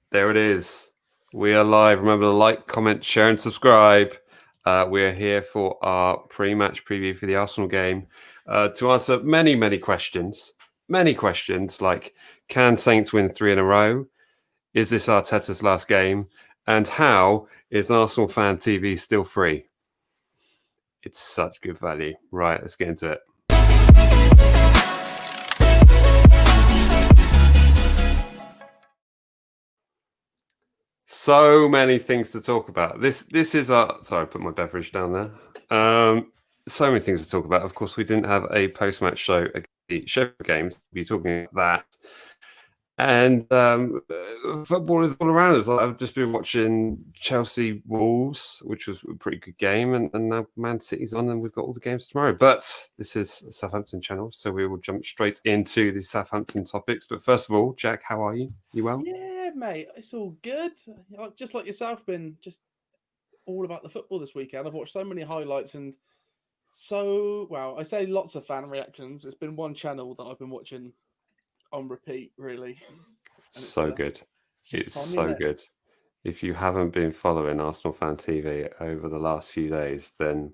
There it is. We are live. Remember to like, comment, share, and subscribe. We are here for our pre-match preview for the Arsenal game to answer many questions. Many questions like, can Saints win 3 in a row? Is this Arteta's last game? And how is Arsenal Fan TV still free? It's such good value. Right, let's get into it. So many things to talk about. This is our... Sorry, I put my beverage down there. So many things to talk about. Of course, we didn't have a post-match show against the Sheffield games. We'll be talking about that. And football is all around us. I've just been watching Chelsea Wolves, which was a pretty good game, and now Man City's on, and we've got all the games tomorrow. But this is a Southampton channel, so we will jump straight into the Southampton topics. But first of all, Jack, how are you? You well? Yeah, mate, it's all good. Just like yourself, been just all about the football this weekend. I've watched so many highlights and I say lots of fan reactions. It's been one channel that I've been watching on repeat, really. So good. It's fun, so good. If you haven't been following Arsenal Fan TV over the last few days, then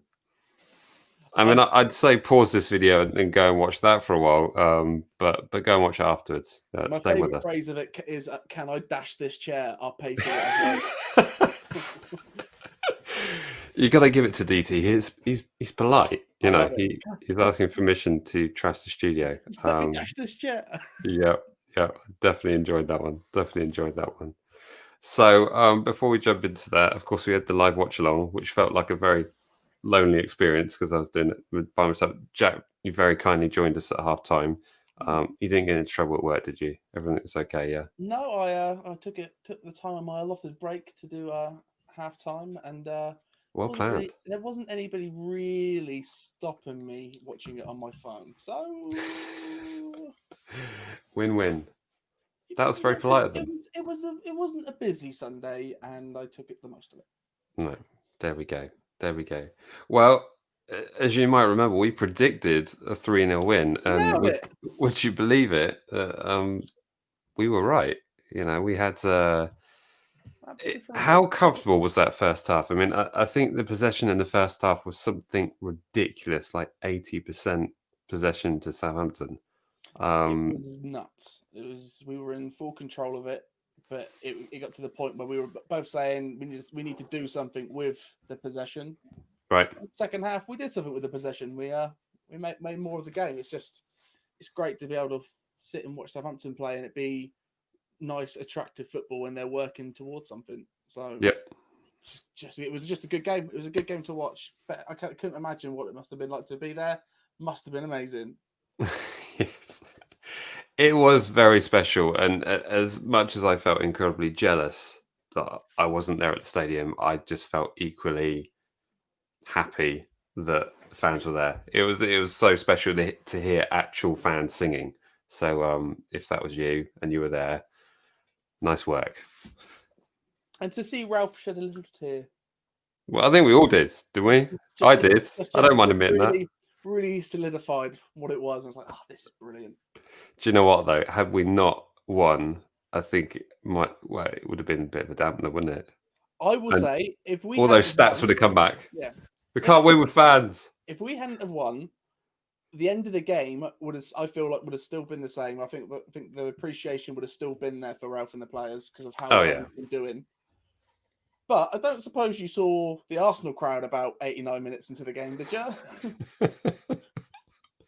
I mean, I'd say pause this video and go and watch that for a while. But go and watch it afterwards. My Stay with favourite us. phrase of it is, "Can I dash this chair? I'll pay for it." You got to give it to DT. He's polite. You know, he's asking permission to trash the studio. Let me dash this chair. Yeah, definitely enjoyed that one. So before we jump into that, of course, we had the live watch along, which felt like a very lonely experience because I was doing it by myself. Jack, you very kindly joined us at half time. You didn't get into trouble at work, did you? Everything was okay, yeah? No, I took the time on my allotted break to do half time, and well planned. There wasn't anybody really stopping me watching it on my phone, so win-win. That was very polite of them. It wasn't a busy Sunday, and I took it the most of it. No, there we go. Well, as you might remember, we predicted a 3-0 win, and would you believe it? We were right. You know, we had. How comfortable was that first half? I mean, I think the possession in the first half was something ridiculous, like 80% possession to Southampton. It was nuts. We were in full control of it, but it got to the point where we were both saying we need to do something with the possession. Right. Second half, we did something with the possession. We made more of the game. It's great to be able to sit and watch Southampton play and it be nice, attractive football when they're working towards something. So yeah, it was just a good game. It was a good game to watch. But I couldn't imagine what it must have been like to be there. Must have been amazing. Yes. It was very special, and as much as I felt incredibly jealous that I wasn't there at the stadium, I just felt equally happy that fans were there. It was so special to hear actual fans singing. So if that was you and you were there, nice work. And to see Ralph shed a little tear. Well, I think we all did, didn't we? I did. I don't mind admitting that. Really solidified what it was. I was like, oh, this is brilliant. Do you know what, though? Had we not won, I think it would have been a bit of a dampener, wouldn't it? I will say, if we all those stats would have come back. Yeah. We can't win with fans. If we hadn't have won, the end of the game would have still been the same. I think the appreciation would have still been there for Ralph and the players because of how they've been doing. But I don't suppose you saw the Arsenal crowd about 89 minutes into the game, did you?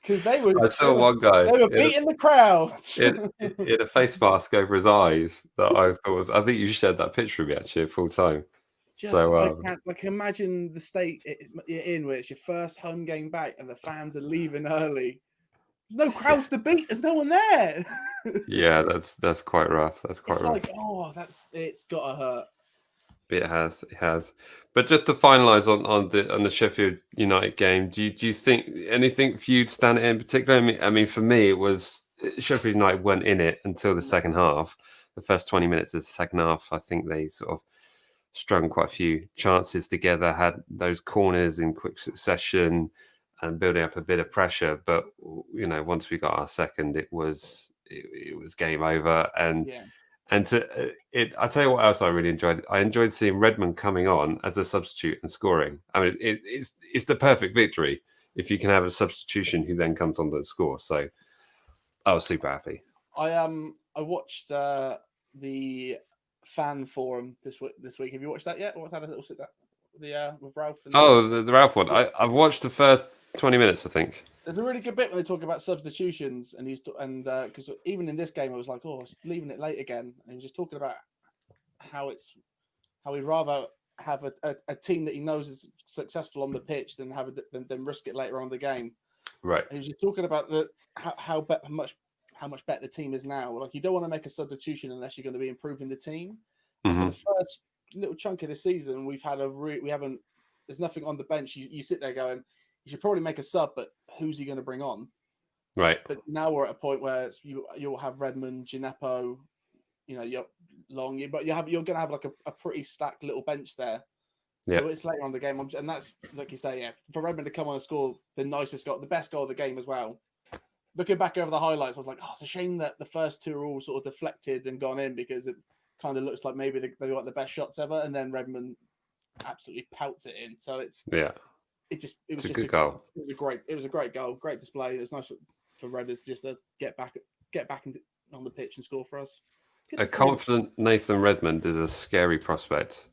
Because I saw one guy. They were beating the crowd. in a face mask over his eyes that I thought was. I think you shared that picture of me actually full time. I can't imagine the state you're in where it's your first home game back and the fans are leaving early. There's no crowds to beat. There's no one there. Yeah, that's quite rough. It's rough. It's gotta hurt. It has. But just to finalise on the Sheffield United game, do you think anything for you to stand in particular? I mean, for me, it was Sheffield United weren't in it until the second half. The first 20 minutes of the second half, I think they sort of strung quite a few chances together, had those corners in quick succession and building up a bit of pressure. But, once we got our second, it was game over. And And I tell you what else I really enjoyed. I enjoyed seeing Redmond coming on as a substitute and scoring. I mean, it's the perfect victory if you can have a substitution who then comes on to score. So I was super happy. I watched the fan forum this week. Have you watched that yet? What's that? A little sit down with Ralph. The Ralph one. I've watched the first 20 minutes, I think. There's a really good bit when they talk about substitutions, and because even in this game, I was like, oh, it's leaving it late again, and he was just talking about how he'd rather have a team that he knows is successful on the pitch than than risk it later on in the game. Right. And he was just talking about how much better the team is now. Like, you don't want to make a substitution unless you're going to be improving the team. And for the first little chunk of the season, there's nothing on the bench. You sit there going, you should probably make a sub, but who's he going to bring on? Right. But now we're at a point where you'll have Redmond, Gineppo, you're Long, but you're going to have like a pretty stacked little bench there. Yeah. So it's later on in the game, and that's, like you say, for Redmond to come on and score the best goal of the game as well. Looking back over the highlights, I was like, oh, it's a shame that the first two are all sort of deflected and gone in, because it kind of looks like maybe they got the best shots ever, and then Redmond absolutely pelts it in. So it's It was just a good goal. It was a great goal, great display. It was nice for Redders just to get back on the pitch and score for us. A confident Nathan Redmond is a scary prospect.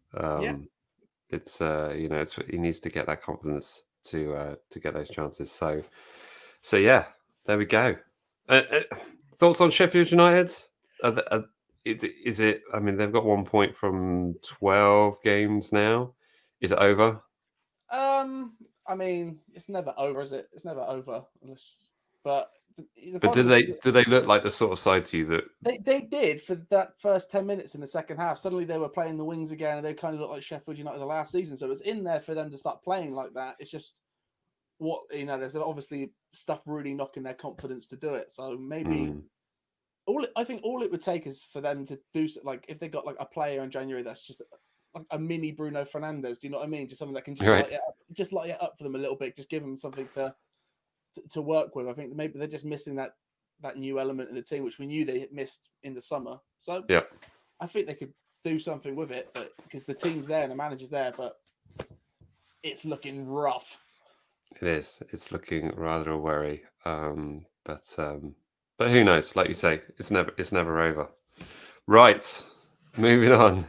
It's he needs to get that confidence to get those chances. So yeah, there we go. Thoughts on Sheffield United? Is it? I mean, they've got 1 point from 12 games now. Is it over? I mean, it's never over, is it? It's never over, but do they look like the sort of side to you that they did for that first 10 minutes in the second half? Suddenly they were playing the wings again, and they kind of looked like Sheffield United the last season. So it's in there for them to start playing like that. It's just there's obviously stuff really knocking their confidence to do it. So maybe I think all it would take is for them to do, like, if they got like a player in January that's just like a mini Bruno Fernandes. Do you know what I mean? Just something that can just light it up for them a little bit. Just give them something to work with. I think maybe they're just missing that new element in the team, which we knew they missed in the summer. So yeah, I think they could do something with it, but because the team's there and the manager's there, but it's looking rough. It is. It's looking rather worry. But who knows? Like you say, it's never over. Right, moving on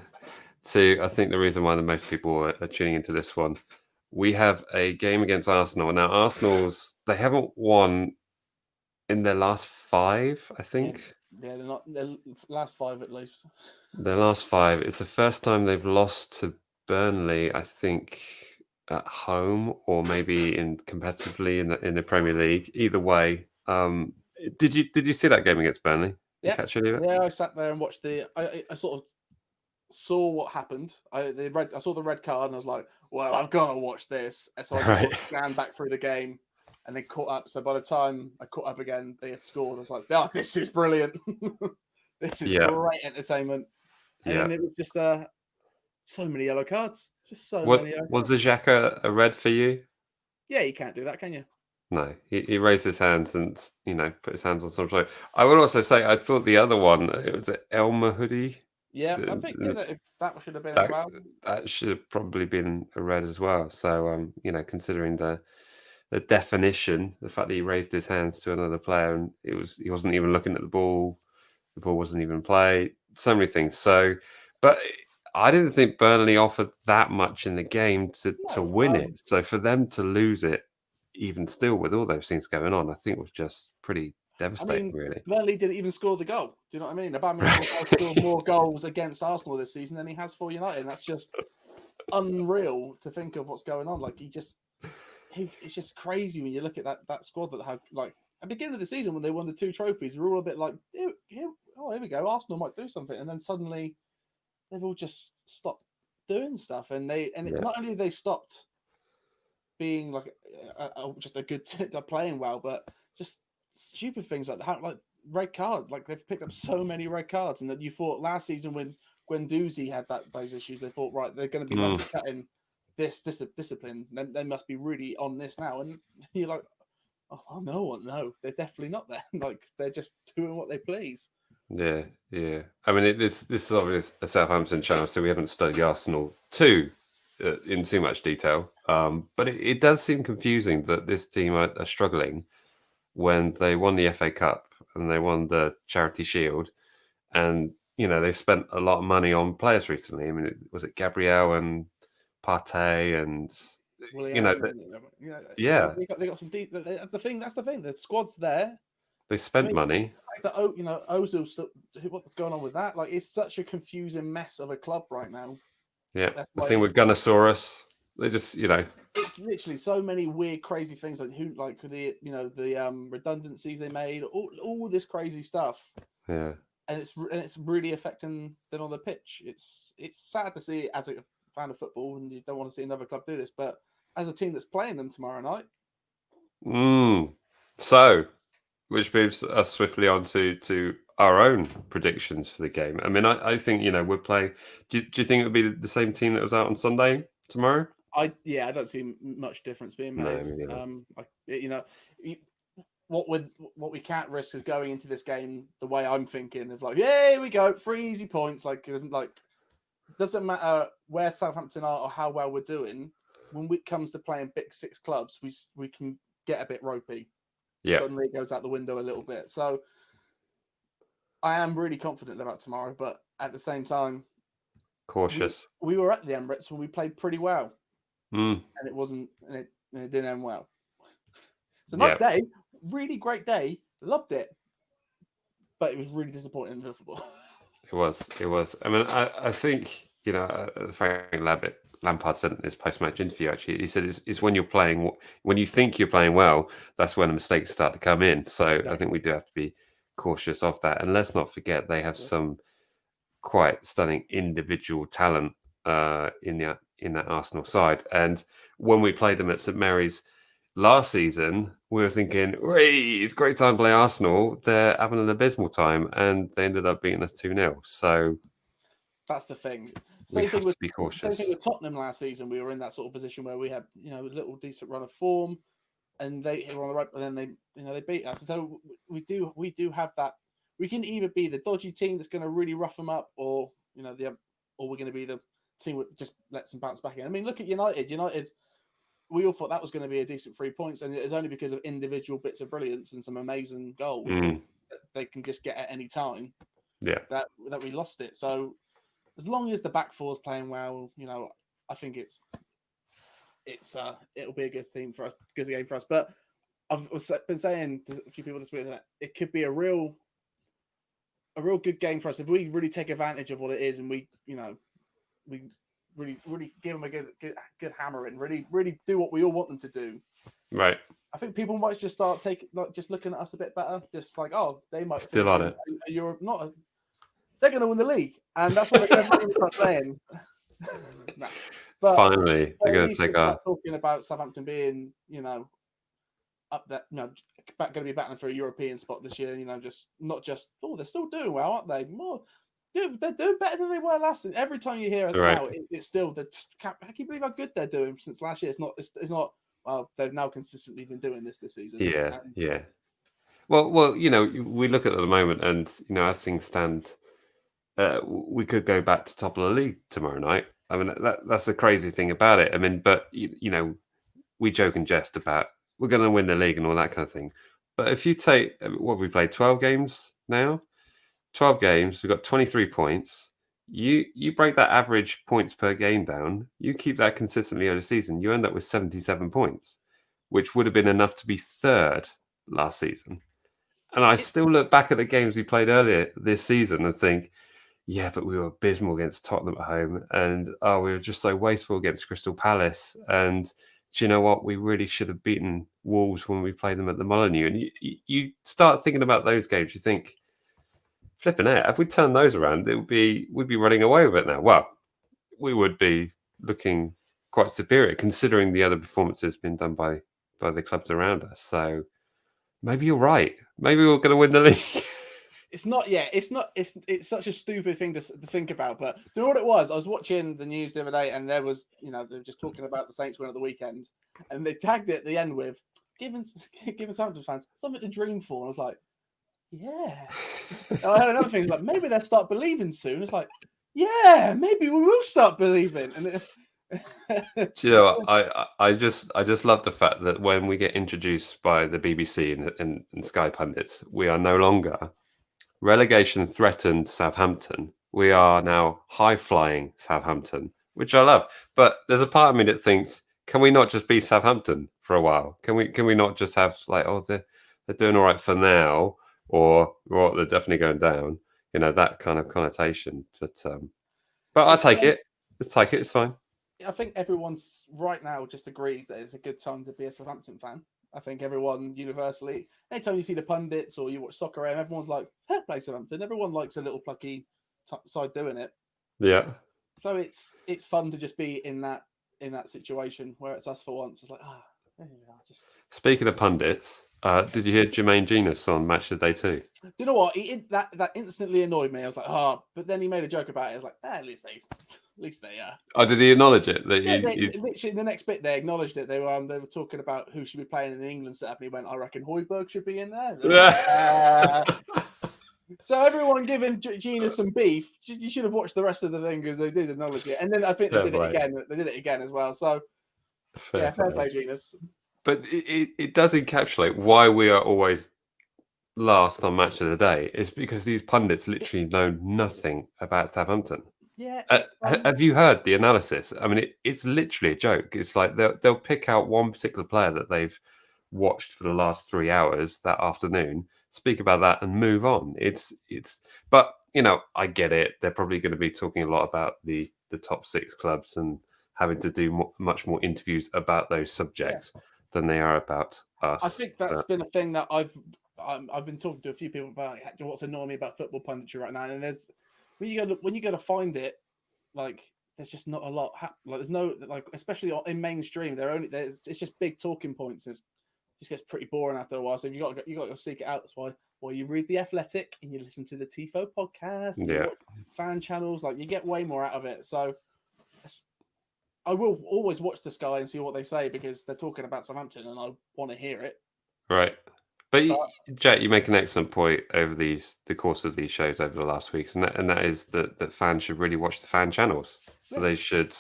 to, I think, the reason why the most people are tuning into this one. We have a game against Arsenal. Now, they haven't won in their last 5, I think. Yeah, they're not. Their last 5 at least. Their last 5. It's the first time they've lost to Burnley, I think, at home, or maybe competitively in the Premier League. Either way, did you see that game against Burnley? Yeah, I sat there and watched I sort of saw what happened. I saw the red card, and I was like, well, I've got to watch this. And so I just sort of scanned back through the game and then caught up. So by the time I caught up again, they had scored. I was like, oh, this is brilliant. This is great entertainment. And then it was just so many yellow cards. Just so many yellow cards. Was the Xhaka a red for you? Yeah, you can't do that, can you? No, he raised his hands and put his hands on some side. I would also say I thought the other one, it was El Mahudi. Yeah, I think that should have been as well. That should have probably been a red as well. So considering the definition, the fact that he raised his hands to another player and he wasn't even looking at the ball wasn't even play. So many things. So, but I didn't think Burnley offered that much in the game to win it. So for them to lose it, even still with all those things going on, I think was just pretty devastating, really. Burnley didn't even score the goal. Do you know what I mean? Aubameyang has scored more goals against Arsenal this season than he has for United. And that's just unreal to think of what's going on. Like, it's just crazy when you look at that squad that had, like, at the beginning of the season when they won the 2 trophies, we're all a bit like, here we go, Arsenal might do something, and then suddenly they've all just stopped doing stuff, and not only have they stopped being like just a good playing well, but just stupid things like that, like red card. Like, they've picked up so many red cards, and that you thought last season when Guendouzi had those issues, they thought, right, they're going to be must be cutting this discipline. Then they must be really on this now, and you're like, oh no, they're definitely not there. Like, they're just doing what they please. Yeah, yeah. I mean, this is obviously a Southampton channel, so we haven't studied Arsenal in too much detail. But it does seem confusing that this team are struggling when they won the FA Cup and they won the Charity Shield, and they spent a lot of money on players recently. I mean, was it Gabriel and Partey and William, yeah, they got some deep. That's the thing. The squad's there. they spent money. Ozil, what's going on with that? Like, it's such a confusing mess of a club right now. Yeah, the thing with Gunnosaurus, they just it's literally so many weird, crazy things like the redundancies they made, all this crazy stuff. Yeah, and it's really affecting them on the pitch. It's sad to see as a fan of football, and you don't want to see another club do this, but as a team that's playing them tomorrow night. So, which moves us swiftly on to our own predictions for the game. I mean, I think we're playing. Do you think it would be the same team that was out on Sunday tomorrow? I don't see much difference being made. What we can't risk is going into this game the way I'm thinking of like, yeah, here we go, 3 easy points. Like, it doesn't matter where Southampton are or how well we're doing. When it comes to playing big six clubs, we can get a bit ropey. Yeah, suddenly it goes out the window a little bit. So I am really confident about tomorrow, but at the same time, cautious. We were at the Emirates when we played pretty well, and it wasn't, and it didn't end well. It's a nice day, really great day, loved it, but it was really disappointing in football. It was. I mean, I think Frank Lampard said in his post-match interview. Actually, he said it's when you're playing, when you think you're playing well, that's when the mistakes start to come in. So exactly. I think we do have to be cautious of that, and let's not forget they have some quite stunning individual talent in that Arsenal side. And when we played them at St Mary's last season, we were thinking, it's a great time to play Arsenal. They're having an abysmal time, and they ended up beating us 2-0. So that's the thing. We have to be cautious. Same thing with Tottenham last season. We were in that sort of position where we had, a little decent run of form, and they were on the right, and then they beat us. So we do have that. We can either be the dodgy team that's going to really rough them up, or or we're going to be the team that just lets them bounce back in. I mean, look at United. United, we all thought that was going to be a decent 3 points, and it was only because of individual bits of brilliance and some amazing goals that they can just get at any time. Yeah, that we lost it. So as long as the back four is playing well, I think it'll be a good game for us. But I've been saying to a few people this week that it could be a real good game for us if we really take advantage of what it is, and we really give them a good hammering, really do what we all want them to do. Right. I think people might just start just looking at us a bit better, just like, oh, they might still on it. They're going to win the league, and that's what they're going to start saying. Nah. But finally, they're going to take our talking about Southampton being, up there, going to be battling for a European spot this year. Just not just they're still doing well, aren't they? They're doing better than they were last. And every time you hear it now, it's still I can't believe how good they're doing since last year. It's not. Well, they've now consistently been doing this season. Yeah. Well, we look at the moment, and as things stand, we could go back to top of the league tomorrow night. I mean, that's the crazy thing about it. I mean, but we joke and jest about we're going to win the league and all that kind of thing. But if you take what we played 12 games now, 12 games, we've got 23 points. You break that average points per game down, you keep that consistently over the season, you end up with 77 points, which would have been enough to be third last season. And I still look back at the games we played earlier this season and think, yeah, but we were abysmal against Tottenham at home, and we were just so wasteful against Crystal Palace. And do you know what? We really should have beaten Wolves when we played them at the Molineux. And you start thinking about those games, you think, flipping out, if we turn those around, we'd be running away with it now. Well, we would be looking quite superior considering the other performances being done by the clubs around us. So maybe you're right. Maybe we're going to win the league. It's not. Yeah, it's not. It's such a stupid thing to think about. But you know what it was? I was watching the news the other day, and there was, they were just talking about the Saints win at the weekend, and they tagged it at the end with giving Southampton fans something to dream for. And I was like, yeah. I heard another thing, like, maybe they'll start believing soon. It's like, yeah, maybe we will start believing. And Do you know what? I just love the fact that when we get introduced by the BBC and Sky pundits, we are no longer relegation threatened Southampton. We are now high flying Southampton, which I love. But there's a part of me that thinks, can we not just be Southampton for a while? Can we not just have like, oh, they're doing all right for now, or they're definitely going down? You know, that kind of connotation. But I'll take it. Let's take it. It's fine. I think everyone's right now just agrees that it's a good time to be a Southampton fan. I think everyone universally, anytime you see the pundits or you watch Soccer AM, everyone's like, fair play Southampton. Everyone likes a little plucky side doing it. Yeah. So it's fun to just be in that situation where it's us for once. It's like, just. Speaking of pundits, did you hear Jermaine Genius on Matchday too? Do you know what? That instantly annoyed me. I was like, but then he made a joke about it. I was like, at least they Oh, did he acknowledge it? That yeah, literally in the next bit they acknowledged it. They were talking about who should be playing in the England setup, and he went, I reckon Højbjerg should be in there. So everyone giving Gina some beef. You should have watched the rest of the thing because they did acknowledge it, and then I think they did it again. They did it again as well. So fair play, Genus. But it does encapsulate why we are always last on Match of the Day. It's because these pundits literally know nothing about Southampton. Yeah. Have you heard the analysis? I mean, it's literally a joke. It's like they'll pick out one particular player that they've watched for the last 3 hours that afternoon, speak about that, and move on. But you know, I get it. They're probably going to be talking a lot about the top 6 clubs and having to do much more interviews about those subjects than they are about us. I think that's been a thing that I've been talking to a few people about. What's annoying me about football punditry right now, and there's when you go to find it, like there's just not a lot. Like there's no like, especially in mainstream, it's just big talking points. It just gets pretty boring after a while. So you got to go seek it out. That's why you read the Athletic and you listen to the Tifo podcast. And you watch fan channels. Like you get way more out of it. So I will always watch the Sky and see what they say because they're talking about Southampton and I want to hear it. Right. But Jack, you make an excellent point over the course of these shows over the last weeks, and that is that fans should really watch the fan channels. Yeah. They should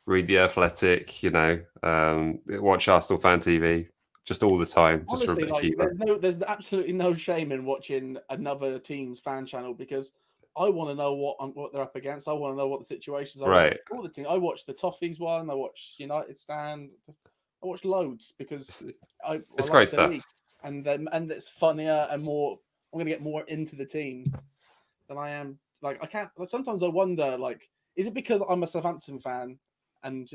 read the Athletic, watch Arsenal Fan TV just all the time. Honestly, just for a bit of humor. There's absolutely no shame in watching another team's fan channel because I want to know what they're up against. I want to know what the situations are. Right. All the team. I watch the Toffees one. I watch United Stand. I watch loads because I like great stuff. League. And it's funnier and more. I'm gonna get more into the team than I am. Like I can't. Like, sometimes I wonder. Like, is it because I'm a Southampton fan and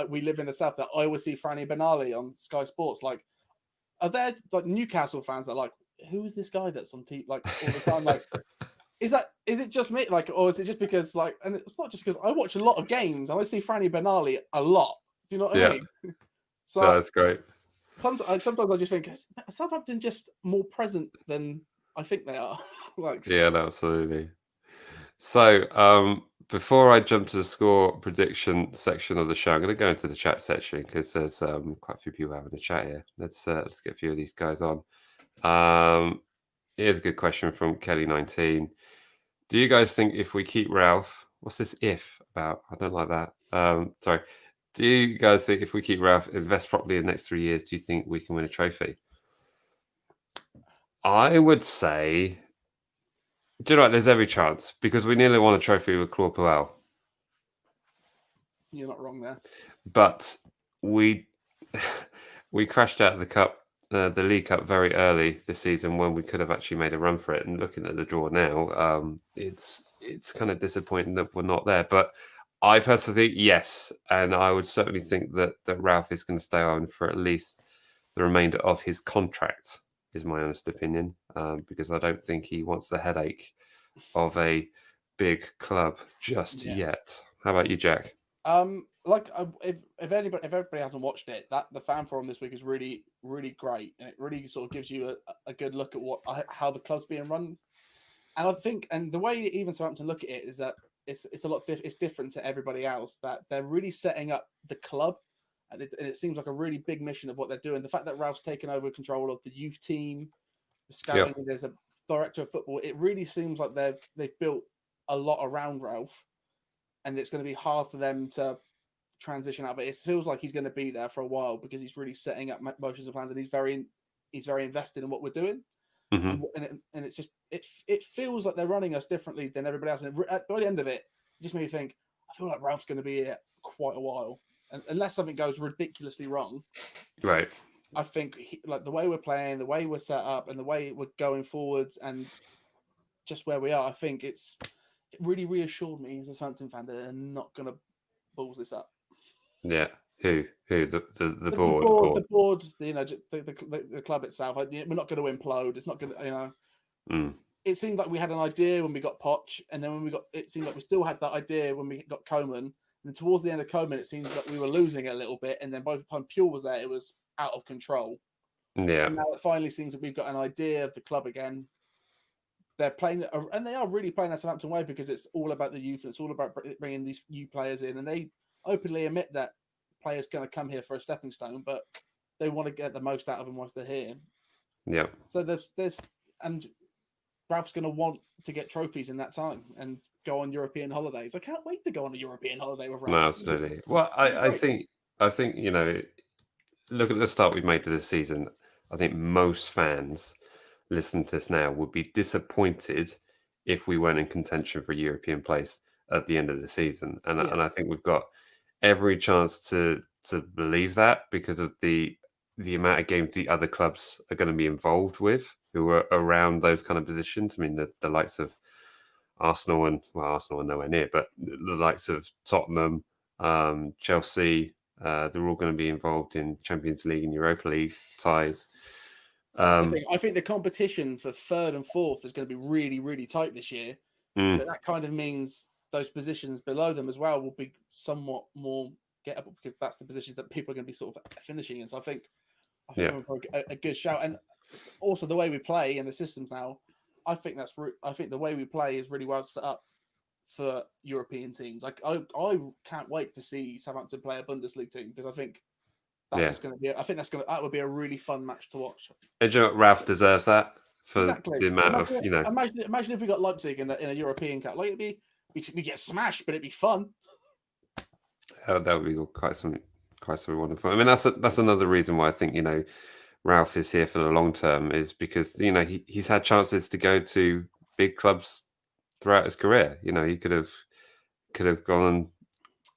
we live in the south that I always see Franny Benali on Sky Sports? Like, are there like Newcastle fans that are like, who is this guy that's on TV like all the time? Like, is it just me? Like, or is it just because like? And it's not just because I watch a lot of games and I see Franny Benali a lot. Do you know what I mean? So that's great. Sometimes I just think Southampton just more present than I think they are. Yeah, absolutely. So before I jump to the score prediction section of the show, I'm going to go into the chat section because there's quite a few people having a chat here. Let's get a few of these guys on. Here's a good question from Kelly19. Do you guys think if we keep Ralph, what's this if about? I don't like that. Sorry. Do you guys think if we keep Ralph, invest properly in the next 3 years, do you think we can win a trophy? I would say, do you know what? There's every chance because we nearly won a trophy with Claude Puel. You're not wrong there. But we crashed out of the cup, the League Cup very early this season when we could have actually made a run for it. And looking at the draw now, it's kind of disappointing that we're not there. But I personally think yes, and I would certainly think that Ralph is going to stay on for at least the remainder of his contract, is my honest opinion, because I don't think he wants the headache of a big club just yet. How about you, Jack? If everybody hasn't watched it, that the fan forum this week is really, really great, and it really sort of gives you a good look at how the club's being run. And I think, and the way even Southampton look at it is that it's it's different to everybody else, that they're really setting up the club, and it seems like a really big mission of what they're doing. The fact that Ralph's taken over control of the youth team, the scouting, there's director of football, it really seems like they've built a lot around Ralph, and it's going to be hard for them to transition out of it. It feels like he's going to be there for a while because he's really setting up most of the plans, and he's very invested in what we're doing. Mm-hmm. And it's just it feels like they're running us differently than everybody else. And by the end of it, it just made me think, I feel like Ralph's going to be here quite a while, and unless something goes ridiculously wrong. Right. I think like the way we're playing, the way we're set up, and the way we're going forwards, and just where we are, I think it really reassured me as a Southampton fan that they're not going to balls this up. Yeah. Who? The board? The board, the club itself. We're not going to implode. It's not going to, It seemed like we had an idea when we got Poch, and then it seemed like we still had that idea when we got Koeman. And towards the end of Koeman, it seems like we were losing it a little bit. And then by the time Pure was there, it was out of control. Yeah. And now it finally seems that we've got an idea of the club again. They're playing, and they are really playing that Southampton way because it's all about the youth and it's all about bringing these new players in. And they openly admit that players going to come here for a stepping stone, but they want to get the most out of them once they're here. Yeah. So and Ralph's going to want to get trophies in that time and go on European holidays. I can't wait to go on a European holiday with Ralph. No, absolutely. Well, I think look at the start we've made to this season. I think most fans listening to this now would be disappointed if we weren't in contention for a European place at the end of the season. And I think we've got every chance to believe that because of the amount of games the other clubs are going to be involved with who are around those kind of positions. I mean, the likes of Arsenal Arsenal are nowhere near, but the likes of Tottenham, Chelsea, they're all going to be involved in Champions League and Europa League ties. I think the competition for third and fourth is going to be really, really tight this year. But that kind of means those positions below them as well will be somewhat more gettable because that's the positions that people are going to be sort of finishing in. So I think we're a good shout. And also the way we play and the systems now, I think the way we play is really well set up for European teams. Like I can't wait to see Southampton play a Bundesliga team because I think that's just going to be. I think that would be a really fun match to watch. And you know what, Ralph deserves that for the amount Imagine if we got Leipzig in a European Cup. Like we get smashed, but it'd be fun. That would be quite something wonderful. I mean, that's another reason why I think Ralph is here for the long term is because he's had chances to go to big clubs throughout his career. He could have gone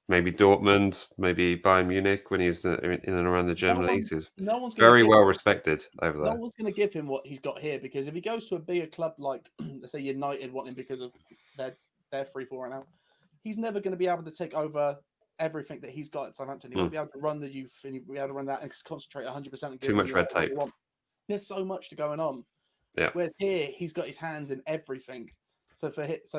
maybe Dortmund, maybe Bayern Munich when he was in and around the German leagues. He was very well respected over there. No one's going to give him what he's got here because if he goes to a bigger club like let's say United want him because of their free fall right now, he's never going to be able to take over everything that he's got at Southampton. He won't be able to run the youth and he'll be able to run that and concentrate 100%. Too much red tape. There's so much going on. Yeah. Where here he's got his hands in everything. So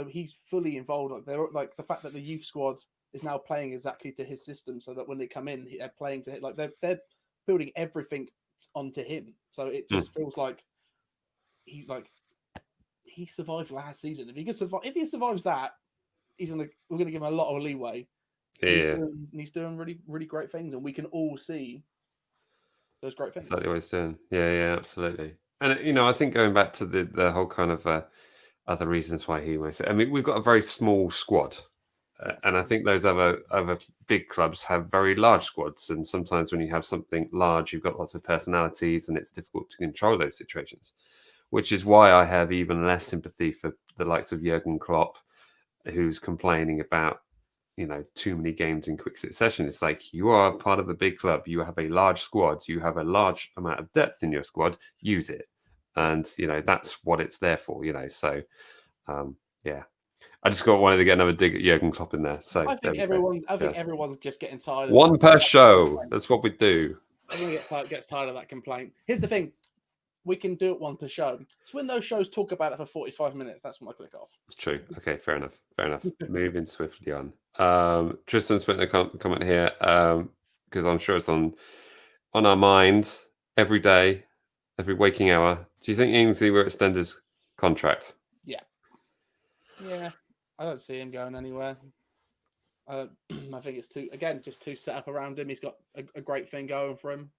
he's fully involved. Like the fact that the youth squad is now playing exactly to his system, so that when they come in, they're playing to like they're building everything onto him. So it just feels like he survived last season. If he survives that, we're gonna give him a lot of leeway. Yeah, he's doing really, really great things, and we can all see those great things. Exactly what he's doing. Yeah, absolutely. And I think going back to the whole kind of other reasons why he was. I mean, we've got a very small squad, and I think those other big clubs have very large squads. And sometimes when you have something large, you've got lots of personalities, and it's difficult to control those situations. Which is why I have even less sympathy for the likes of Jurgen Klopp, who's complaining about too many games in quick succession. It's like you are part of a big club. You have a large squad. You have a large amount of depth in your squad. Use it, and that's what it's there for. So, I just wanted to get another dig at Jurgen Klopp in there. So I think everyone's just getting tired. One per show. That's what we do. Everyone gets tired of that complaint. Here's the thing. We can do it one per show. So when those shows talk about it for 45 minutes, that's when I click off. It's true. Okay, fair enough. Moving swiftly on. Tristan's putting a comment here because I'm sure it's on our minds every day, every waking hour. Do you think Ainsley will extend his contract? Yeah. I don't see him going anywhere. I think it's just too set up around him. He's got a great thing going for him.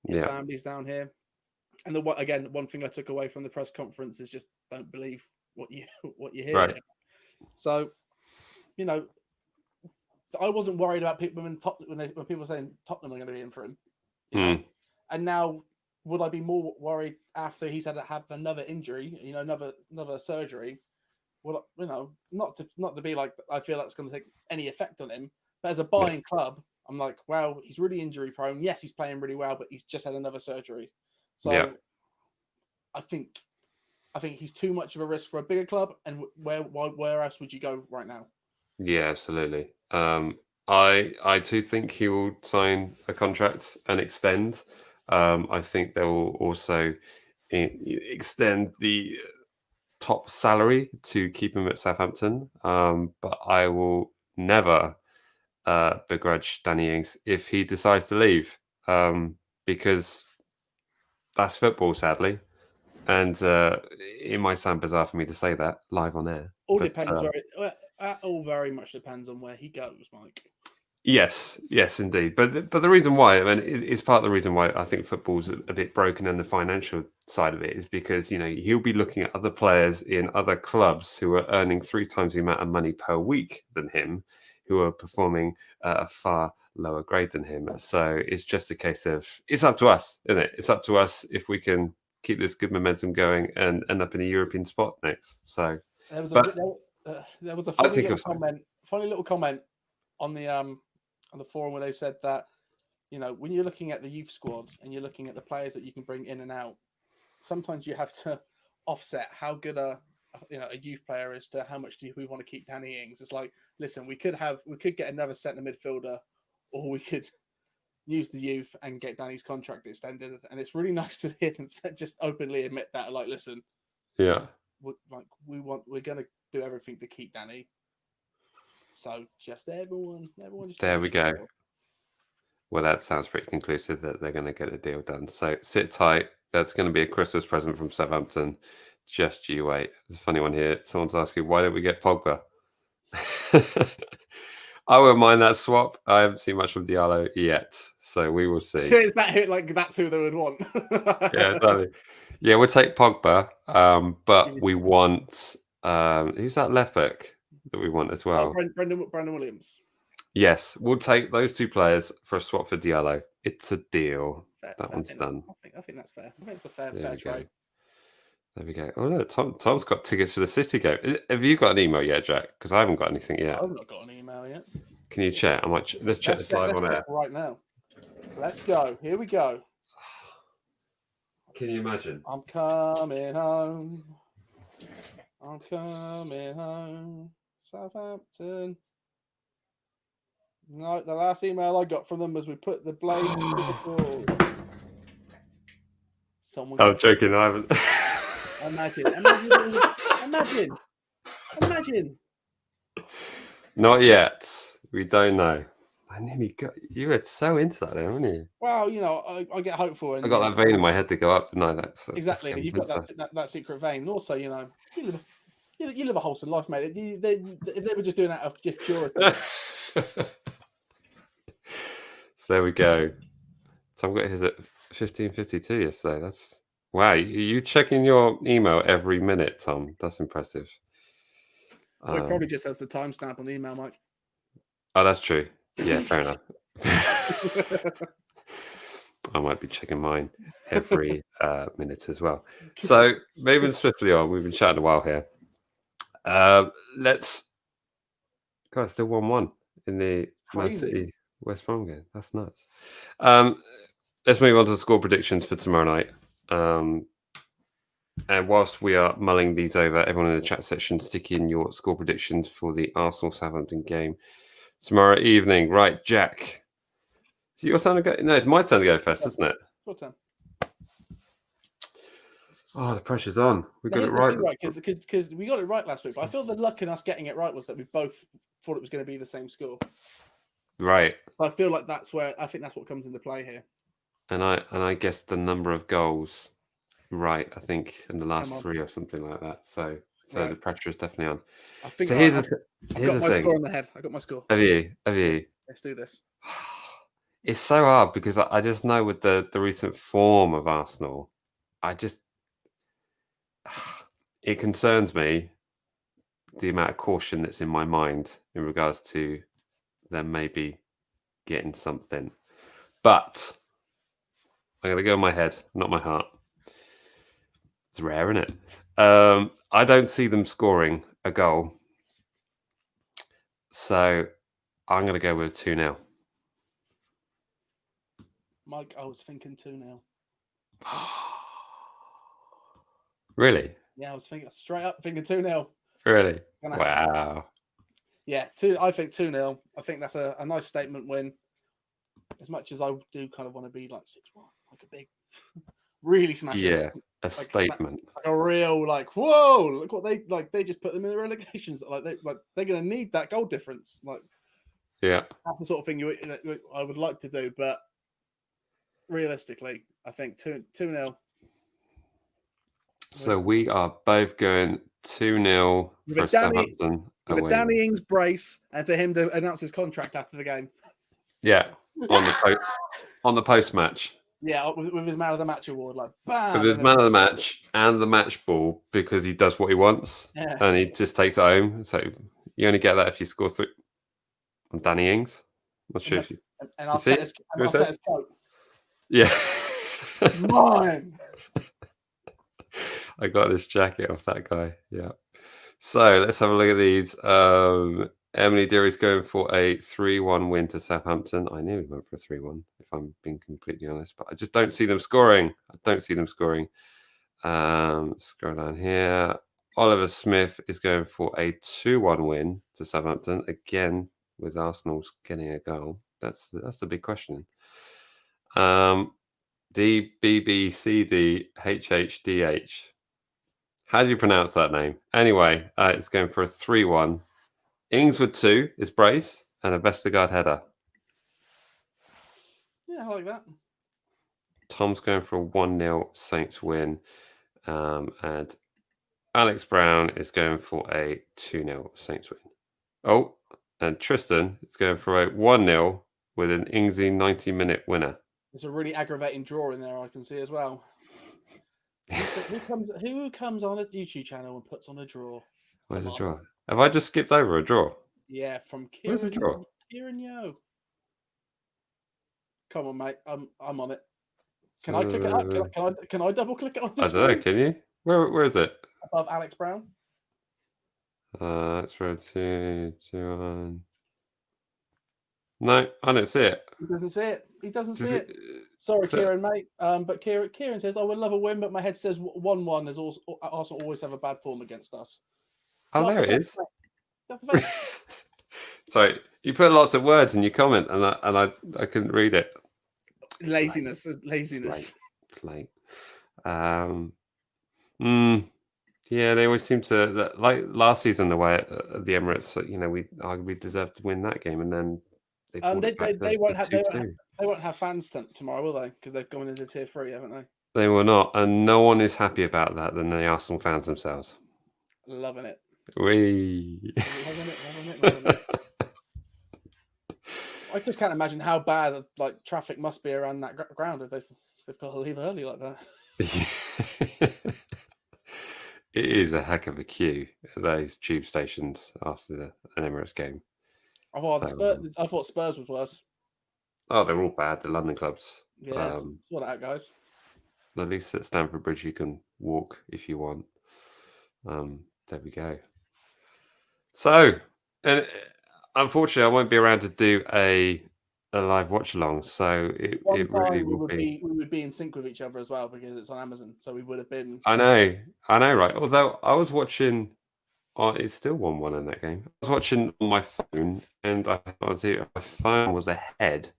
His family's down here. And one thing I took away from the press conference is just don't believe what you hear. Right. So, I wasn't worried about people when people were saying Tottenham are going to be in for him. And now, would I be more worried after he's had to have another injury, another surgery? Well, not to be like I feel that's going to take any effect on him. But as a buying club, I'm like, wow, he's really injury prone. Yes, he's playing really well, but he's just had another surgery. So I think he's too much of a risk for a bigger club. And where else would you go right now? Yeah, absolutely. I too think he will sign a contract and extend. I think they will also extend the top salary to keep him at Southampton. But I will never begrudge Danny Ings if he decides to leave, because that's football, sadly. And it might sound bizarre for me to say that live on air. Depends. All very much depends on where he goes, Mike. Yes, indeed. But the reason why, it's part of the reason why I think football's a bit broken and the financial side of it is because, he'll be looking at other players in other clubs who are earning 3 times the amount of money per week than him, who are performing at a far lower grade than him. So it's just a case of, it's up to us, isn't it? It's up to us if we can keep this good momentum going and end up in a European spot next. So there was a funny little comment on the forum where they said that, when you're looking at the youth squad and you're looking at the players that you can bring in and out, sometimes you have to offset how good a youth player is to how much do we want to keep Danny Ings. It's like, listen, we could get another centre midfielder, or we could use the youth and get Danny's contract extended. And it's really nice to hear them just openly admit that, like, listen, yeah, we're going to do everything to keep Danny. So just everyone just there we go. Well, that sounds pretty conclusive that they're going to get a deal done. So sit tight. That's going to be a Christmas present from Southampton. Just you wait. There's a funny one here. Someone's asking, why don't we get Pogba? I won't mind that swap. I haven't seen much from Diallo yet, so we will see. Is that that's who they would want? Yeah, exactly. Yeah, we'll take Pogba, but we want who's that left back that we want as well? Brendan Williams. Yes, we'll take those 2 players for a swap for Diallo. It's a deal. That one's done. I think that's fair. I think it's a fair trade. There we go. Oh, look, Tom's got tickets for the City game. Have you got an email yet, Jack? Because I haven't got anything yet. I've not got an email yet. Can you check? Let's check this live on air right now. Let's go. Here we go. Can you imagine? I'm coming home. Southampton. No, the last email I got from them was we put the blade to the ball. I'm joking, I haven't. Imagine. Not yet. We don't know. I nearly got you. Were so into that, weren't you? Well, I get hopeful. And, I got that vein in my head to go up, didn't I? Exactly. You've got that secret vein. And also, you live a wholesome life, mate. If they were just doing that of just purity. So there we go. Tom got his at 15:52 yesterday. That's wow. You checking your email every minute, Tom? That's impressive. Well, it probably just has the timestamp on the email, Mike. Oh, that's true. Yeah, fair enough. I might be checking mine every minute as well. So moving swiftly on, we've been chatting a while here. Let's. God, it's still 1-1 in the Man City West Brom game. That's nuts. Let's move on to the score predictions for tomorrow night. And whilst we are mulling these over, everyone in the chat section, stick in your score predictions for the Arsenal-Southampton game tomorrow evening. Right, Jack. Is it your turn to go? No, it's my turn to go first, isn't it? Your turn. Oh, the pressure's on. We got it right. Because we got it right last week. But I feel the luck in us getting it right was that we both thought it was going to be the same score. Right. So I feel like that's what comes into play here. And I guessed the number of goals right, I think, in the last 3 or something like that. So right. The pressure is definitely on. I think so here's the thing. Score in the head. I got my score. Have you? Let's do this. It's so hard because I just know with the recent form of Arsenal, it concerns me the amount of caution that's in my mind in regards to them maybe getting something. But I'm going to go in my head, not my heart. It's rare, isn't it? I don't see them scoring a goal. So I'm going to go with 2-0. Mike, I was thinking 2-0. Really? Yeah, I was thinking straight up thinking 2-0. Really? Wow. Yeah, I think 2-0. I think that's a nice statement win. As much as I do kind of want to be like 6-1, like a big, really smashing. Yeah, a statement. Like a real, like, whoa, look what they just put them in the relegations. They're going to need that goal difference. Like, yeah, that's the sort of thing I would like to do. But realistically, I think 2-0. So we are both going 2-0 for Southampton away. With Danny Ings brace and for him to announce his contract after the game. Yeah, on the post match. Yeah, with his man of the match award, like bam. With his man of the match and the match ball, because he does what he wants, and he just takes it home. So you only get that if you score 3 on Danny Ings. I'm not sure if you. And I'll set his coat. Yeah. Mine. I got this jacket off that guy. Yeah. So let's have a look at these. Emily Deary's going for a 3-1 win to Southampton. I nearly went for a 3-1, if I'm being completely honest, but I just don't see them scoring. Scroll down here. Oliver Smith is going for a 2-1 win to Southampton, again, with Arsenal's getting a goal. That's the big question. DBBCDHHDH. How do you pronounce that name? Anyway, it's going for a 3-1. Ings with 2 is brace and a Vestergaard header. Yeah, I like that. Tom's going for a 1-0 Saints win. And Alex Brown is going for a 2-0 Saints win. Oh, and Tristan is going for a 1-0 with an Ingsy 90-minute winner. There's a really aggravating draw in there I can see as well. Who comes on a YouTube channel and puts on a draw? Where's the draw? Have I just skipped over a draw? Yeah, from Kieran. Where's the draw? Kieran Yo. Come on, mate. I'm on it. Can I click it up? Can I double click it on this? I don't know. Can you? Where is it? Above Alex Brown. That's for 2-1. No, I don't see it. He doesn't see it. Sorry, Kieran, mate. But Kieran says, I would love a win, but my head says 1-1 is also Arsenal always have a bad form against us. Oh, there it is. Sorry, you put lots of words in your comment, and I couldn't read it. Laziness. It's late. Yeah, they always seem to, like last season, the way at the Emirates. We deserved to win that game, and then they won't have fans tomorrow, will they? Because they've gone into tier 3, haven't they? They will not, and no one is happy about that than the Arsenal fans themselves. Loving it. Loving it. I just can't imagine how bad traffic must be around that ground if they've got to leave early like that. It is a heck of a queue at those tube stations after an Emirates game. I thought Spurs was worse. Oh, they're all bad. The London clubs. Yeah, sort it out, guys. At least at Stamford Bridge you can walk if you want. There we go. So, and unfortunately, I won't be around to do a live watch along. So it really will be. We would be in sync with each other as well because it's on Amazon. So we would have been. I know, right? Although I was watching. Oh, it's still 1-1 in that game. I was watching on my phone, and I thought my phone was ahead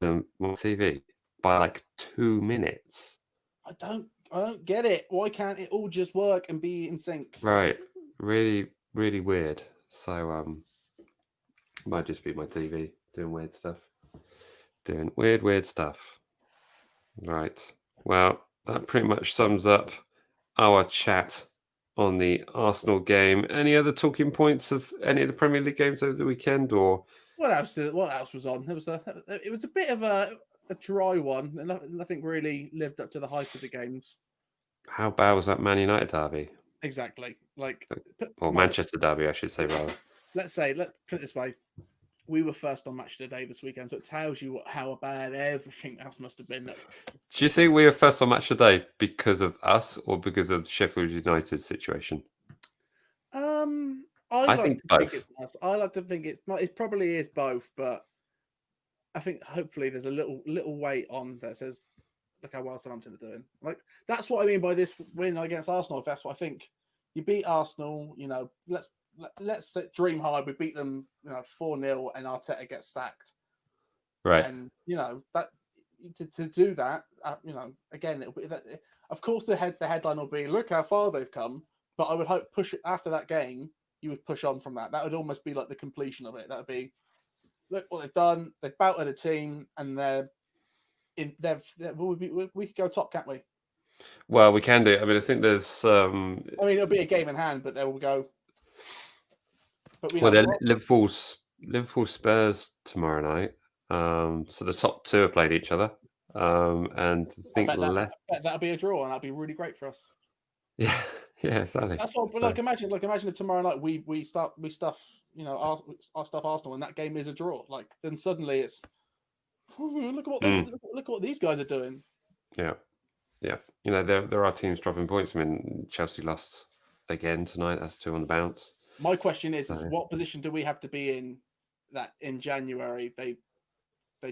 than my TV by like 2 minutes. I don't get it. Why can't it all just work and be in sync? Right. Really, really weird. So might just be my TV doing weird stuff. Doing weird stuff. Right. Well, that pretty much sums up our chat on the Arsenal game. Any other talking points of any of the Premier League games over the weekend, or what else was on? It was a bit of a. a dry one, and nothing really lived up to the hype of the games. How bad was that Man United derby? Exactly. Or Manchester derby, I should say, rather. Let's put it this way. We were first on Matchday this weekend, so it tells you how bad everything else must have been. Do you think we were first on Matchday because of us or because of Sheffield United situation? I think both. I like to think it probably is both, but I think hopefully there's a little weight on that says, look how well Southampton are doing. Like, that's what I mean by this win against Arsenal. If that's what I think, you beat Arsenal. Let's dream high. We beat them, 4-0, and Arteta gets sacked. Right. And that to do that, again, it'll be that. Of course, the headline will be, look how far they've come. But I would hope push it after that game. You would push on from that. That would almost be like the completion of it. That would be, look what they've done. They've belted a team, and we could go top, can't we? Well, we can do. I mean, I think there's. It'll be a game in hand, but they will go. But Liverpool Spurs tomorrow night. So the top two are playing each other. And I think that'll be a draw, and that'll be really great for us. Yeah, exactly. That's what. But imagine if tomorrow night we stuff Arsenal, and that game is a draw. Then suddenly it's look at what these guys are doing. Yeah. There are teams dropping points. I mean, Chelsea lost again tonight. That's 2 on the bounce. My question is what position do we have to be in that in January they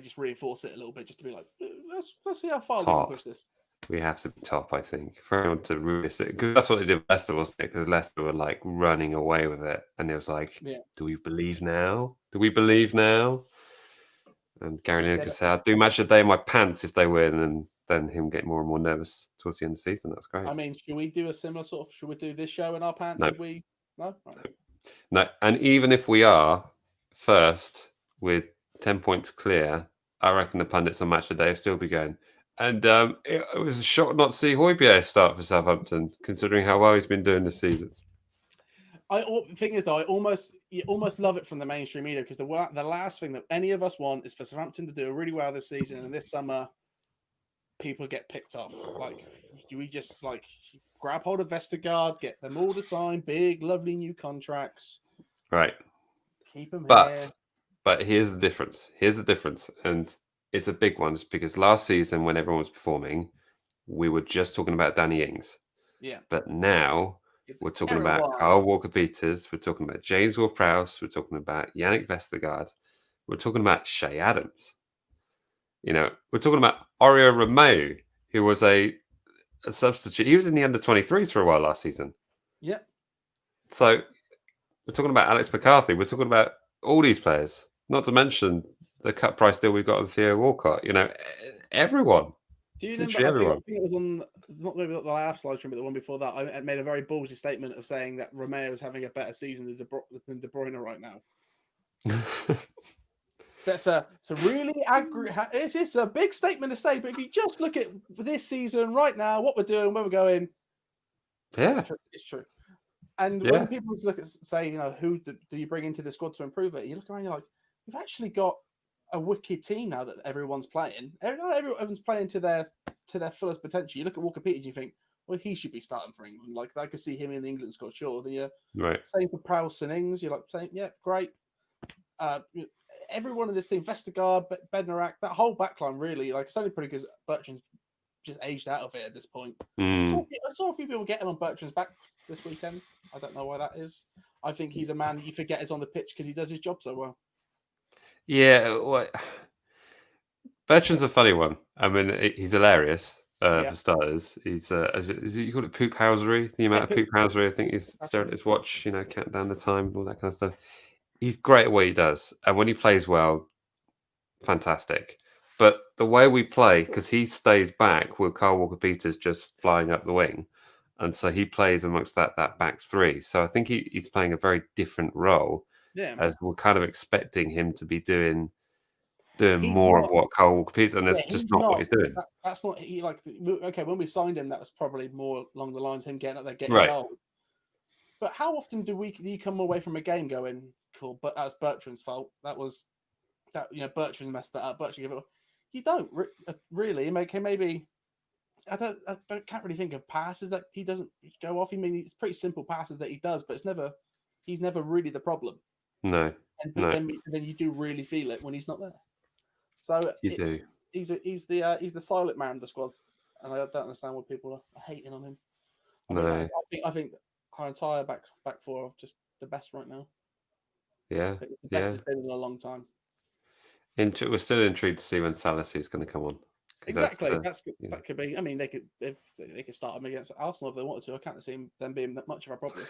just reinforce it a little bit just to be like, let's see how far we can push this. We have to be top, I think, for anyone to risk it. Because that's what they did with Leicester, wasn't it? Because Leicester were running away with it. And it was like, do we believe now? And Gary Neville said, I'll do match a day in my pants if they win. And then him get more and more nervous towards the end of the season. That's great. I mean, should we do a similar should we do this show in our pants? No. If we... No? Right. No. And even if we are first with 10 points clear, I reckon the pundits on match a day will still be going. And it was a shock not to see Højbjerg start for Southampton, considering how well he's been doing this season. The thing is, though, you almost love it from the mainstream media because the last thing that any of us want is for Southampton to do really well this season, and this summer people get picked off. Do we just grab hold of Vestergaard, get them all to sign big, lovely new contracts, right? Keep them here. But here's the difference, and it's a big one. It's because last season, when everyone was performing, we were just talking about Danny Ings. Yeah. But now we're talking about Kyle Walker-Peters. We're talking about James Ward-Prowse. We're talking about Yannick Vestergaard. We're talking about Shea Adams. We're talking about Oriol Romeu, who was a substitute. He was in the under-23s for a while last season. Yeah. So we're talking about Alex McCarthy. We're talking about all these players, not to mention the cut price deal we got on Theo Walcott. Everyone. Do you remember? I think it was on not maybe not the last live stream, but the one before that. I made a very ballsy statement of saying that Romeo is having a better season than De Bruyne right now. It's a big statement to say, but if you just look at this season right now, what we're doing, where we're going, it's true. And when people look at say, who do you bring into the squad to improve it? You look around, you're like, we've actually got a wicked team now that everyone's playing. Everyone's playing to their fullest potential. You look at Walker-Peters, you think, well, he should be starting for England. I could see him in the England squad, sure. Same for Prowse and Ings. You're saying, yeah, great. Everyone in this team, Vestergaard, Bednarak, that whole backline really, it's only pretty because Bertrand's just aged out of it at this point. I saw a few people getting on Bertrand's back this weekend. I don't know why that is. I think he's a man you forget is on the pitch because he does his job so well. Yeah, Bertrand's a funny one. I mean, he's hilarious for starters. He's you call it poop housery. The amount of poop housery I think he's staring at his watch, counting down the time, all that kind of stuff. He's great at what he does, and when he plays well, fantastic. But the way we play, because he stays back with Kyle Walker-Peters just flying up the wing, and so he plays amongst that back three. So I think he's playing a very different role. Yeah, as we're kind of expecting him to be doing more of what Kyle Walker-Peters, and that's just not what he's doing. That's not okay. When we signed him, that was probably more along the lines of him getting up there, getting goal. But how often do you come away from a game going, cool, but that was Bertrand's fault. That was Bertrand messed that up. Bertrand gave it. You don't really. Maybe I can't really think of passes that he doesn't go off. I mean, it's pretty simple passes that he does, but he's never really the problem. No, But then you do really feel it when he's not there. So you do. He's the silent man of the squad, and I don't understand why people are hating on him. I think our entire back four are just the best right now. Yeah, I think it's the best it's been in a long time. We're still intrigued to see when Salassi is going to come on. Exactly, that could be. I mean, they could start him against Arsenal if they wanted to. I can't see them being that much of a problem.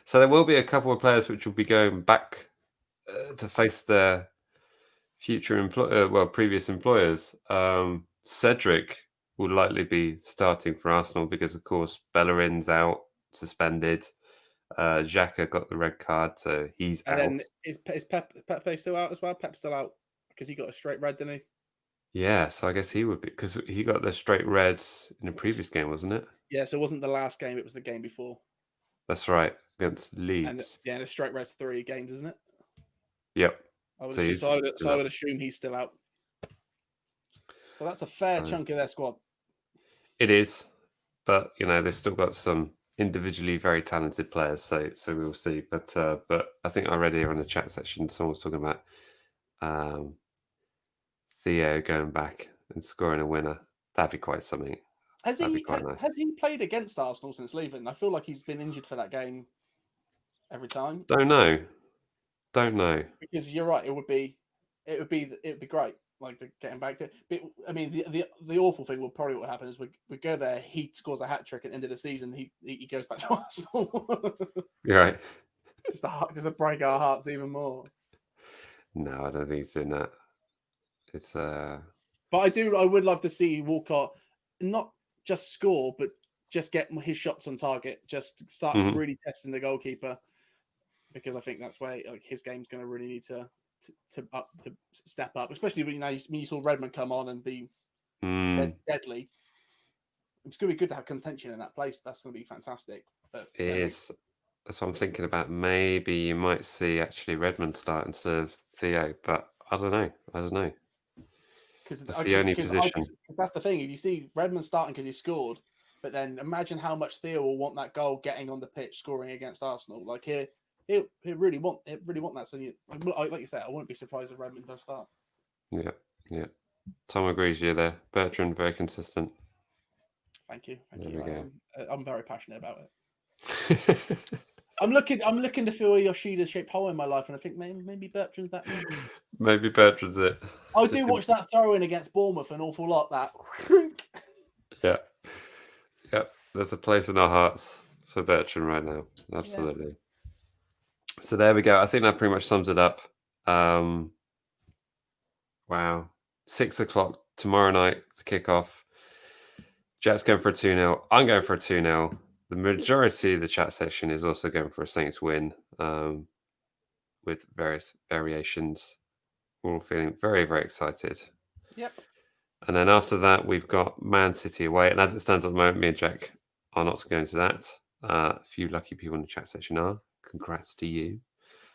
So there will be a couple of players which will be going back to face their future previous employers. Cedric will likely be starting for Arsenal because, of course, Bellerin's out, suspended. Xhaka got the red card, so he's out. And then is Pepe still out as well? Pep's still out because he got a straight red, didn't he? Yeah, so I guess he would be, because he got the straight reds in the previous game, wasn't it? Yeah, so it wasn't the last game; it was the game before. That's right, against Leeds. And the straight red's 3 games, isn't it? Yep. I would assume he's still out. So that's a fair chunk of their squad. It is, but they've still got some individually very talented players, so we'll see. But I think I read here in the chat section someone was talking about Theo going back and scoring a winner. That'd be quite something. Has he played against Arsenal since leaving? I feel like he's been injured for that game every time. Don't know. Because you're right, it would be great, like getting back there. But I mean, the awful thing will probably what happen is we go there, he scores a hat trick at the end of the season, he goes back to Arsenal. You're right. just to break our hearts even more. No, I don't think he's doing that. It's But I would love to see Walcott not just score, but just get his shots on target. Just start really testing the goalkeeper, because I think that's where his game's going to really need to step up. Especially when you saw Redmond come on and be deadly. It's going to be good to have contention in that place. That's going to be fantastic. But it is. That's what I'm thinking about. Maybe you might see actually Redmond start instead of Theo, but I don't know. Because that's the only position. That's the thing. If you see Redmond starting because he scored, but then imagine how much Theo will want that goal getting on the pitch, scoring against Arsenal. Like he really want that. So like you said, I wouldn't be surprised if Redmond does start. Yeah. Tom agrees with you there. Bertrand, very consistent. Thank you. I'm very passionate about it. I'm looking to fill a Yoshida-shaped hole in my life, and I think maybe Bertrand's that. Maybe Bertrand's it. I do watch that throw-in against Bournemouth an awful lot. That. Yeah. There's a place in our hearts for Bertrand right now. Absolutely. Yeah. So there we go. I think that pretty much sums it up. Wow. 6:00 tomorrow night to kick off. Jack's going for a 2-0. I'm going for a 2-0. The majority of the chat section is also going for a Saints win, with various variations. We're all feeling very, very excited. Yep. And then after that, we've got Man City away. And as it stands at the moment, me and Jack are not going to that. A few lucky people in the chat section are. Congrats to you.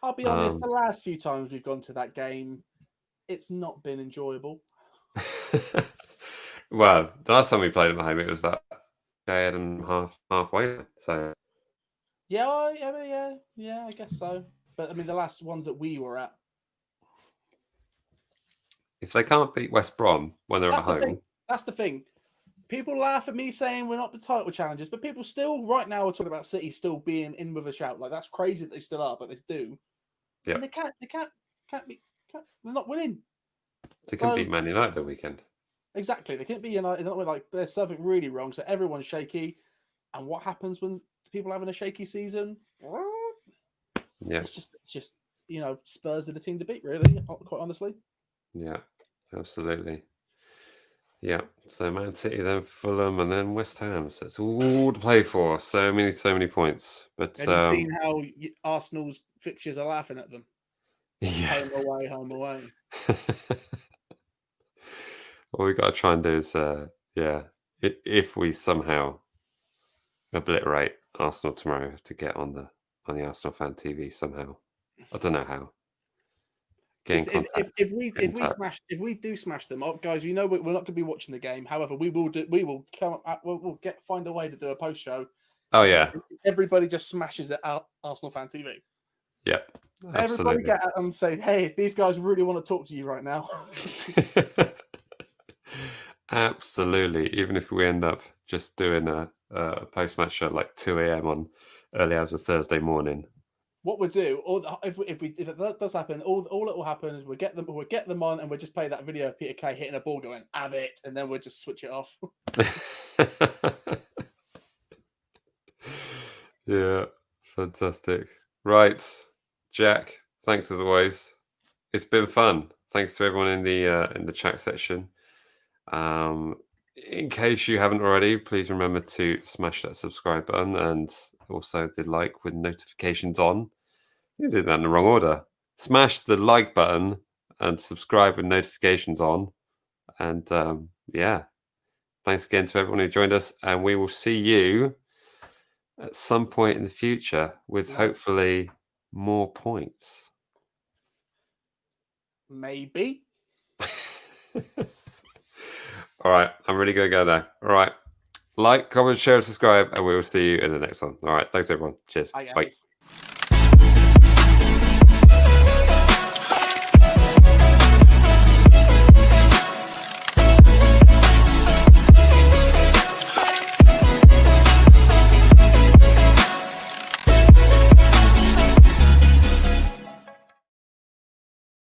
I'll be honest, the last few times we've gone to that game, it's not been enjoyable. Well, the last time we played at home, it was that day and halfway. So yeah, I guess so. But I mean, the last ones that we were at, if they can't beat West Brom when they're at home, that's the thing. People laugh at me saying we're not the title challengers, but people still right now are talking about City still being in with a shout. Like, that's crazy that they still are, but they do. Yeah, they can't be. They're not winning. They couldn't beat Man United the weekend. Exactly, they can't be United. Like, there's something really wrong. So everyone's shaky. And what happens when people are having a shaky season? Yeah, it's just Spurs are the team to beat, really. Quite honestly. Yeah, absolutely. Yeah, so Man City, then Fulham, and then West Ham. So it's all to play for. So many points. But have you seen how Arsenal's fixtures are laughing at them? Yeah. Home away. What we got to try and do is, if we somehow obliterate Arsenal tomorrow, to get on the Arsenal fan TV somehow. I don't know how. If we do smash them, guys, we're not going to be watching the game. However, we will find a way to do a post show. Oh yeah, everybody just smashes it out Arsenal Fan TV. Yep, absolutely. Everybody get at them and say, "Hey, these guys really want to talk to you right now." Absolutely. Even if we end up just doing a post-match show like 2 a.m. on early hours of Thursday morning. What we'll do, if that does happen, all that will happen is we'll get them on, and we'll just play that video of Peter Kay hitting a ball, going "Have it," and then we'll just switch it off. Yeah, fantastic. Right, Jack. Thanks as always. It's been fun. Thanks to everyone in the chat section. In case you haven't already, please remember to smash that subscribe button and also the like with notifications on. You did that in the wrong order. Smash the like button and subscribe with notifications on. And yeah, thanks again to everyone who joined us. And we will see you at some point in the future with hopefully more points. Maybe. All right, I'm really going to go now. All right. Like, comment, share, and subscribe, and we will see you in the next one. All right. Thanks, everyone. Cheers. Bye, guys. Bye.